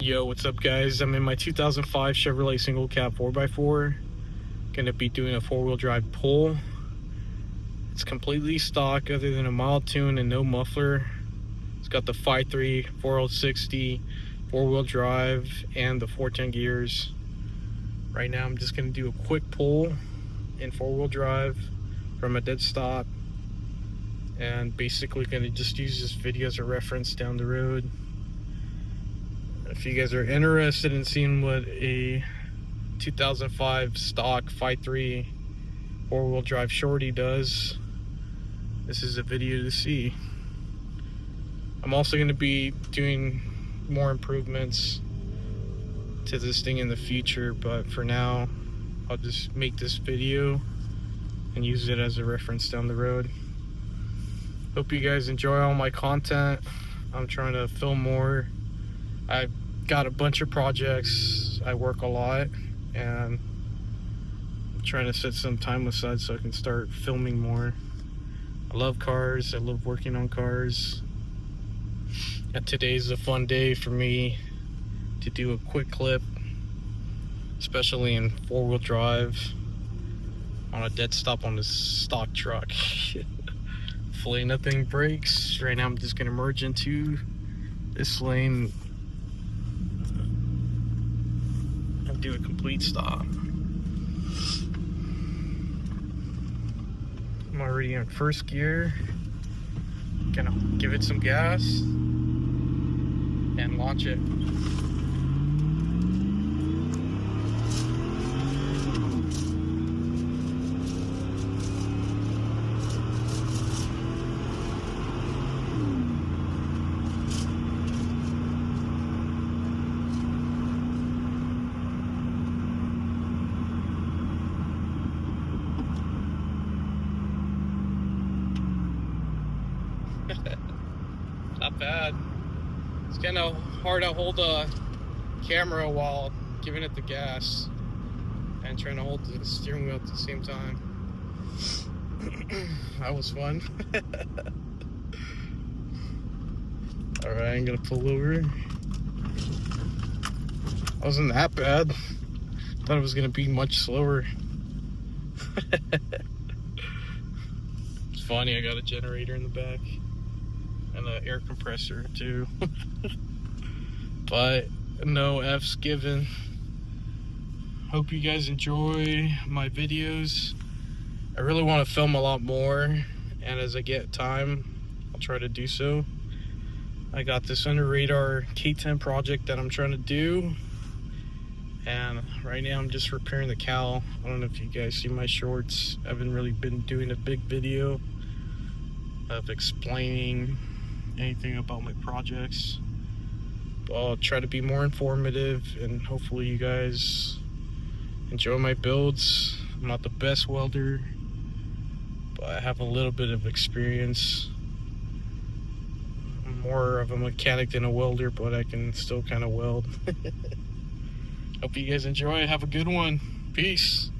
Yo, what's up guys? I'm in my 2005 Chevrolet single cab 4x4. Gonna be doing a four-wheel drive pull. It's completely stock other than a mild tune and no muffler. It's got the 5.3 4L60 four-wheel drive and the 410 gears. Right now I'm just gonna do a quick pull in four-wheel drive from a dead stop, and basically gonna just use this video as a reference down the road. If you guys are interested in seeing what a 2005 stock 5.3 four-wheel drive shorty does, this is a video to see. I'm also going to be doing more improvements to this thing in the future, but for now I'll just make this video and use it as a reference down the road. Hope you guys enjoy all my content. I'm trying to film more. I've got a bunch of projects. I work a lot, and I'm trying to set some time aside so I can start filming more. I love cars. I love working on cars. And today's a fun day for me to do a quick clip, especially in four-wheel drive on a dead stop on this stock truck. Hopefully nothing breaks. Right now I'm just gonna merge into this lane and do a complete stop. I'm already in first gear. Gonna give it some gas and launch it. Not bad. It's kind of hard to hold a camera while giving it the gas and trying to hold the steering wheel at the same time. That was fun. Alright, I'm gonna pull over. Wasn't that bad. Thought it was gonna be much slower. It's funny, I got a generator in the back and an air compressor too. But no F's given. Hope you guys enjoy my videos. I really want to film a lot more, and as I get time I'll try to do so. I got this under radar K10 project that I'm trying to do, and right now I'm just repairing the cowl. I don't know if you guys see my shorts. I haven't really been doing a big video of explaining anything about my projects, but I'll try to be more informative, and hopefully you guys enjoy my builds. I'm not the best welder, but I have a little bit of experience. I'm more of a mechanic than a welder, but I can still kind of weld. Hope you guys enjoy. Have a good one. Peace.